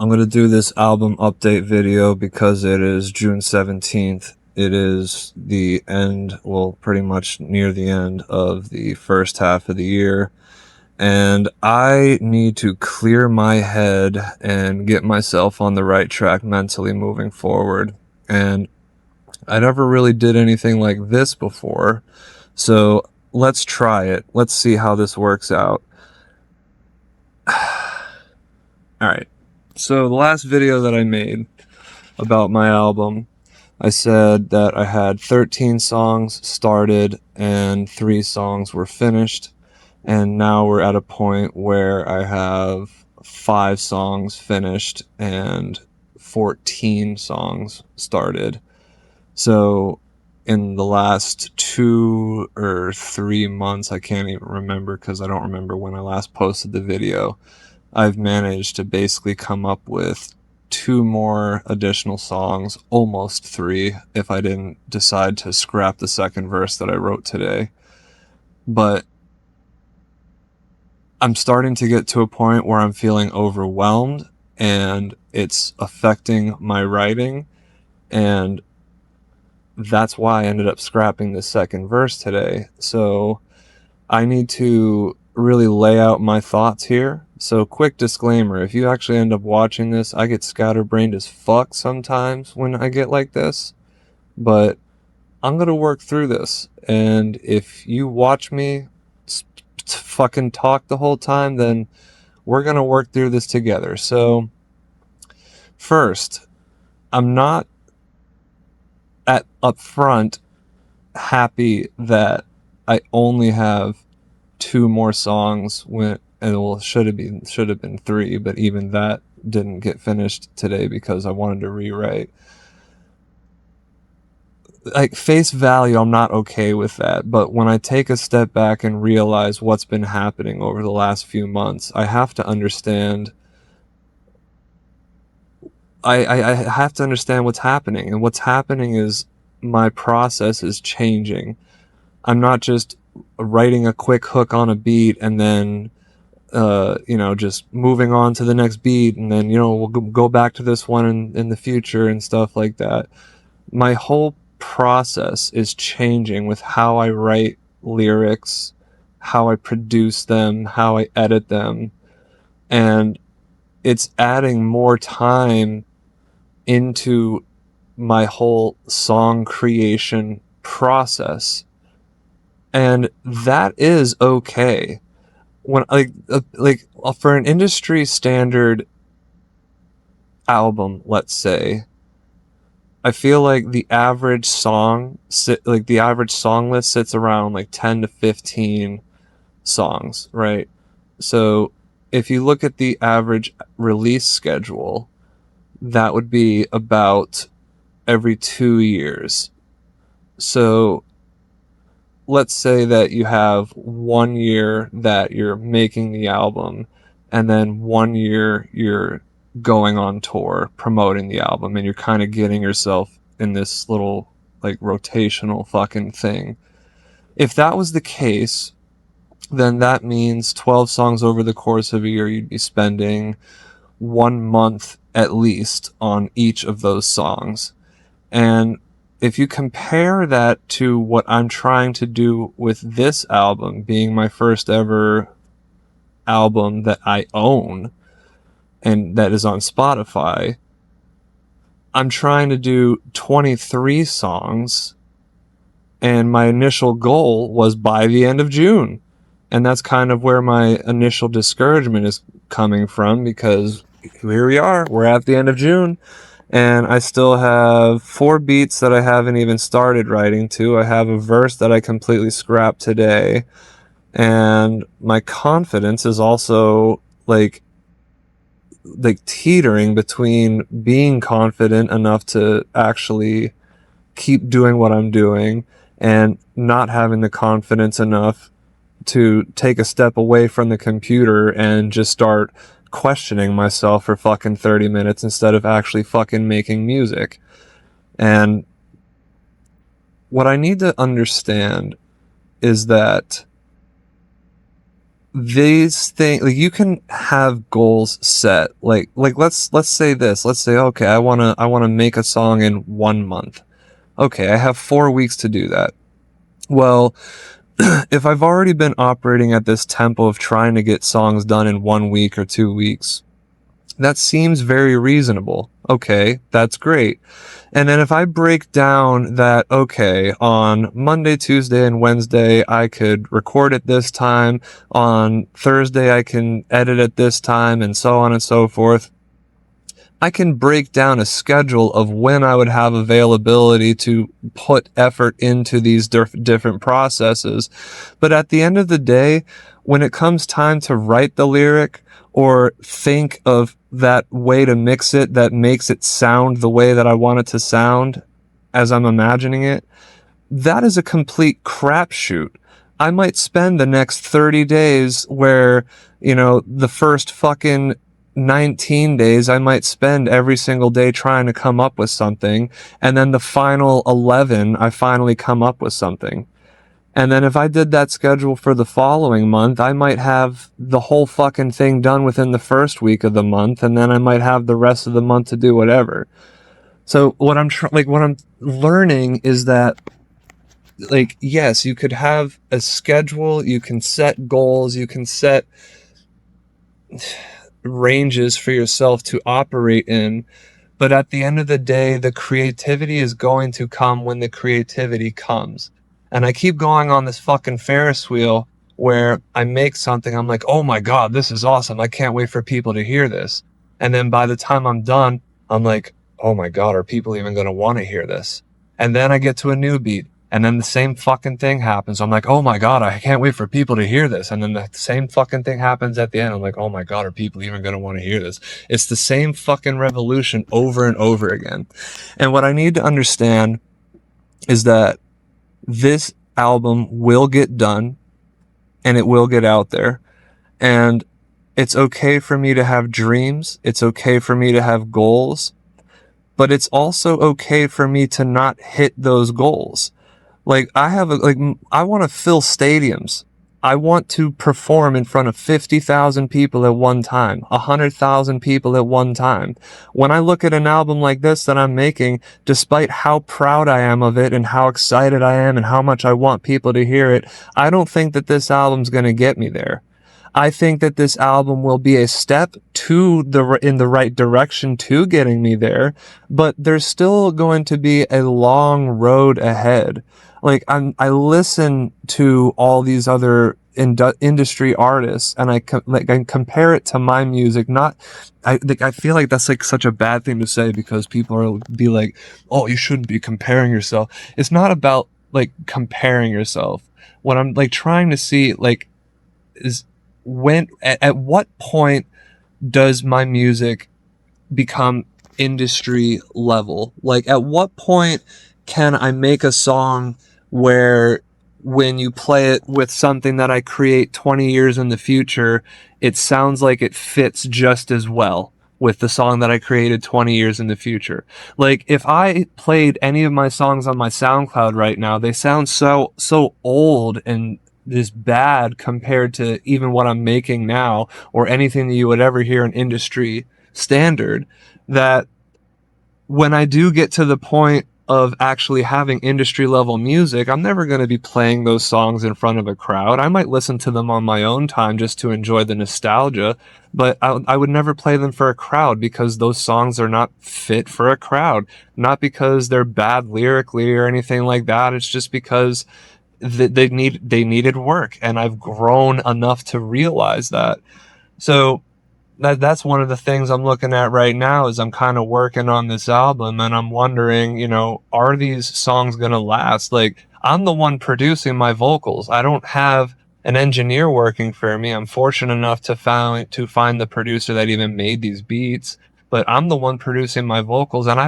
I'm going to do this album update video because it is June 17th. It is the end, well, pretty much near the end of the first half of the year. And I need to clear my head and get myself on the right track mentally moving forward. And I never really did anything like this before. So let's try it. Let's see how this works out. Alright. So the last video that I made about my album, I said that I had 13 songs started and 3 songs were finished. And now we're at a point where I have 5 songs finished and 14 songs started. So in the last 2 or 3 months, I can't even remember because I don't remember when I last posted the video, I've managed to basically come up with 2 more additional songs, almost 3, if I didn't decide to scrap the second verse that I wrote today. But I'm starting to get to a point where I'm feeling overwhelmed and it's affecting my writing, and that's why I ended up scrapping the second verse today. So I need to really lay out my thoughts here. So quick disclaimer, if you actually end up watching this, I get scatterbrained as fuck sometimes when I get like this, but I'm going to work through this. And if you watch me fucking talk the whole time, then we're going to work through this together. So first, I'm not up front happy that I only have 2 more songs when, and well, should have been 3, but even that didn't get finished today because I wanted to rewrite. Like, face value, I'm not okay with that, but when I take a step back and realize what's been happening over the last few months, I have to understand I have to understand what's happening, and what's happening is my process is changing. I'm not just writing a quick hook on a beat and then just moving on to the next beat, and then we'll go back to this one in the future and stuff like that. My whole process is changing with how I write lyrics, how I produce them, how I edit them, and it's adding more time into my whole song creation process, and that is okay. When like for an industry standard album, let's say, I feel like the average song list sits around like 10 to 15 songs, right? So if you look at the average release schedule, that would be about every 2 years. So let's say that you have 1 year that you're making the album, and then 1 year you're going on tour promoting the album, and you're kind of getting yourself in this little like rotational fucking thing. If that was the case, then that means 12 songs over the course of a year. You'd be spending 1 month at least on each of those songs. And if you compare that to what I'm trying to do with this album, being my first ever album that I own and that is on Spotify, I'm trying to do 23 songs, and my initial goal was by the end of June. And that's kind of where my initial discouragement is coming from, because here we are, we're at the end of June, and I still have 4 beats that I haven't even started writing to. I have a verse that I completely scrapped today, and my confidence is also like teetering between being confident enough to actually keep doing what I'm doing and not having the confidence enough to take a step away from the computer and just start questioning myself for fucking 30 minutes instead of actually fucking making music. And what I need to understand is that these things, like, you can have goals set. Like let's say this. Let's say, okay, I wanna make a song in 1 month. Okay, I have 4 weeks to do that. Well, if I've already been operating at this tempo of trying to get songs done in 1 week or 2 weeks, that seems very reasonable. Okay, that's great. And then if I break down that, okay, on Monday, Tuesday, and Wednesday, I could record at this time. On Thursday, I can edit at this time, and so on and so forth. I can break down a schedule of when I would have availability to put effort into these different processes. But at the end of the day, when it comes time to write the lyric or think of that way to mix it that makes it sound the way that I want it to sound as I'm imagining it, that is a complete crapshoot. I might spend the next 30 days where, the first fucking 19 days I might spend every single day trying to come up with something, and then the final 11 I finally come up with something. And then if I did that schedule for the following month, I might have the whole fucking thing done within the first week of the month, and then I might have the rest of the month to do whatever. So what I'm learning is that, like, yes, you could have a schedule, you can set goals, you can set ranges for yourself to operate in, but at the end of the day, the creativity is going to come when the creativity comes. And I keep going on this fucking Ferris wheel where I make something, I'm like, oh my God, this is awesome. I can't wait for people to hear this. And then by the time I'm done, I'm like, oh my God, are people even going to want to hear this? And then I get to a new beat. And then the same fucking thing happens. I'm like, oh my God, I can't wait for people to hear this. And then the same fucking thing happens at the end. I'm like, oh my God, are people even going to want to hear this? It's the same fucking revolution over and over again. And what I need to understand is that this album will get done and it will get out there. And it's okay for me to have dreams. It's okay for me to have goals. But it's also okay for me to not hit those goals. Like, I want to fill stadiums. I want to perform in front of 50,000 people at one time, 100,000 people at one time. When I look at an album like this that I'm making, despite how proud I am of it and how excited I am and how much I want people to hear it, I don't think that this album's going to get me there. I think that this album will be a step in the right direction to getting me there, but there's still going to be a long road ahead. Like, I listen to all these other industry artists, and I compare it to my music. I feel like that's like such a bad thing to say because people will be like, "Oh, you shouldn't be comparing yourself." It's not about like comparing yourself. What I'm like trying to see like is at what point does my music become industry level? Like, at what point can I make a song where when you play it with something that I create 20 years in the future, it sounds like it fits just as well with the song that I created 20 years in the future? Like, if I played any of my songs on my SoundCloud right now, they sound so old and just bad compared to even what I'm making now or anything that you would ever hear in industry standard, that when I do get to the point of actually having industry level music, I'm never going to be playing those songs in front of a crowd. I might listen to them on my own time just to enjoy the nostalgia, but I would never play them for a crowd because those songs are not fit for a crowd. Not because they're bad lyrically or anything like that. It's just because they needed work, and I've grown enough to realize that. So that's one of the things I'm looking at right now is I'm kind of working on this album, and I'm wondering, are these songs gonna last? Like, I'm the one producing my vocals. I don't have an engineer working for me. I'm fortunate enough to find the producer that even made these beats, but I'm the one producing my vocals, and I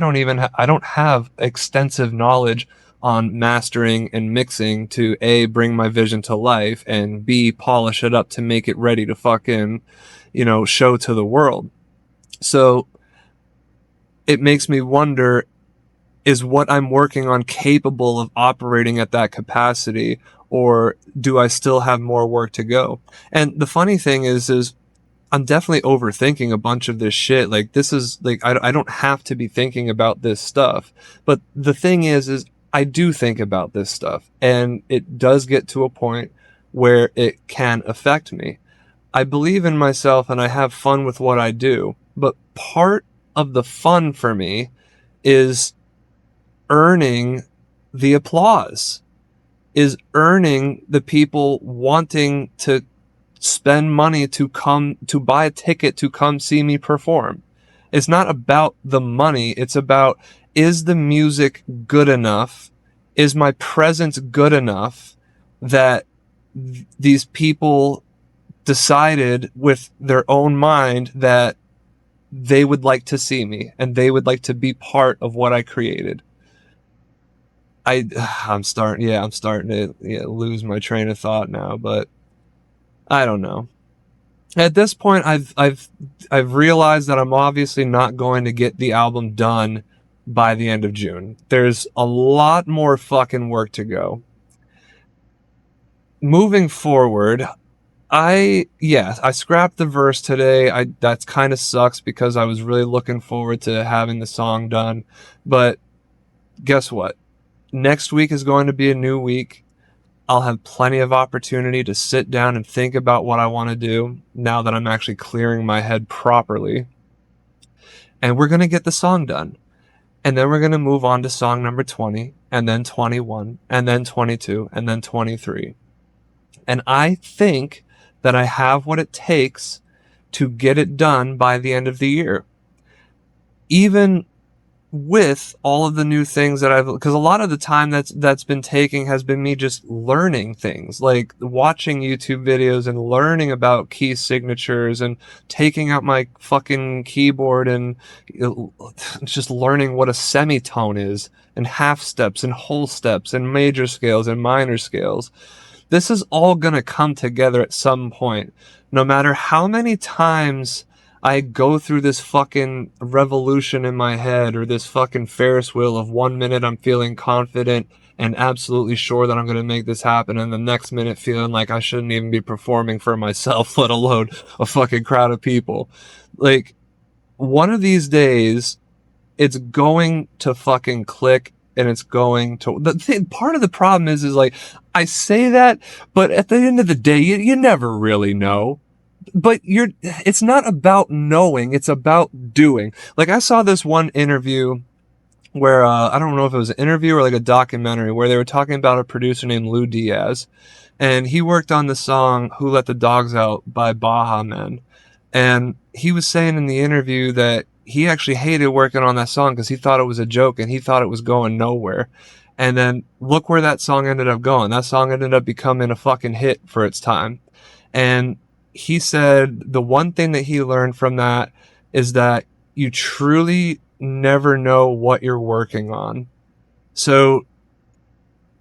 don't have extensive knowledge on mastering and mixing to A, bring my vision to life, and B, polish it up to make it ready to fucking, show to the world. So it makes me wonder, is what I'm working on capable of operating at that capacity? or do I still have more work to go? And the funny thing is I'm definitely overthinking a bunch of this shit. Like, this is like, I don't have to be thinking about this stuff. But the thing is I do think about this stuff, and it does get to a point where it can affect me. I believe in myself and I have fun with what I do, but part of the fun for me is earning the applause, is earning the people wanting to spend money to come to buy a ticket to come see me perform. It's not about the money. It's about, is the music good enough? Is my presence good enough that these people decided with their own mind that they would like to see me and they would like to be part of what I created? I'm starting to lose my train of thought now, but I don't know. At this point, I've realized that I'm obviously not going to get the album done by the end of June. There's a lot more fucking work to go. Moving forward, I scrapped the verse today. That's kind of sucks because I was really looking forward to having the song done. But guess what? Next week is going to be a new week. I'll have plenty of opportunity to sit down and think about what I want to do now that I'm actually clearing my head properly. And we're going to get the song done. And then we're going to move on to song number 20, and then 21, and then 22, and then 23. And I think that I have what it takes to get it done by the end of the year. Even with all of the new things that because a lot of the time that's been taking has been me just learning things, like watching YouTube videos and learning about key signatures and taking out my fucking keyboard and just learning what a semitone is and half steps and whole steps and major scales and minor scales. This is all gonna come together at some point, no matter how many times I go through this fucking revolution in my head, or this fucking Ferris wheel of 1 minute I'm feeling confident and absolutely sure that I'm going to make this happen, and the next minute feeling like I shouldn't even be performing for myself, let alone a fucking crowd of people. Like, one of these days, it's going to fucking click, and it's going to... part of the problem is like, I say that, but at the end of the day, you never really know. But it's not about knowing, it's about doing. Like, I saw this one interview where, I don't know if it was an interview or like a documentary, where they were talking about a producer named Lou Diaz. And he worked on the song Who Let the Dogs Out by Baha Men. And he was saying in the interview that he actually hated working on that song because he thought it was a joke and he thought it was going nowhere. And then look where that song ended up going. That song ended up becoming a fucking hit for its time. And he said the one thing that he learned from that is that you truly never know what you're working on. So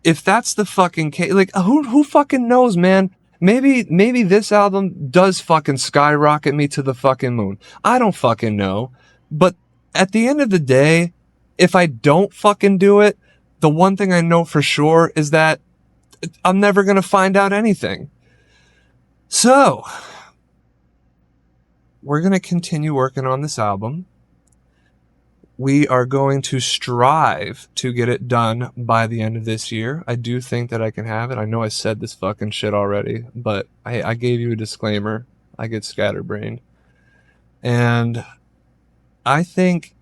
if that's the fucking case, like, who fucking knows, man? Maybe this album does fucking skyrocket me to the fucking moon. I don't fucking know. But at the end of the day, if I don't fucking do it, the one thing I know for sure is that I'm never going to find out anything. So, we're going to continue working on this album. We are going to strive to get it done by the end of this year. I do think that I can have it. I know I said this fucking shit already, but I gave you a disclaimer. I get scatterbrained. And I think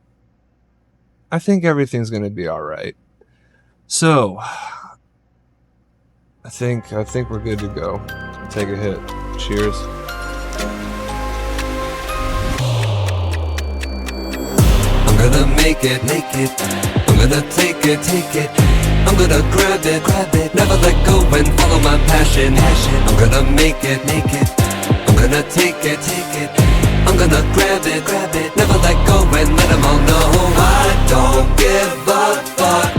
everything's going to be all right. So, I think we're good to go. Take a hit. Cheers. I'm gonna make it. I'm gonna take it. I'm gonna grab it, never let go and follow my passion. I'm gonna make it. I'm gonna take it. I'm gonna grab it, never let go and let them all know I don't give a fuck.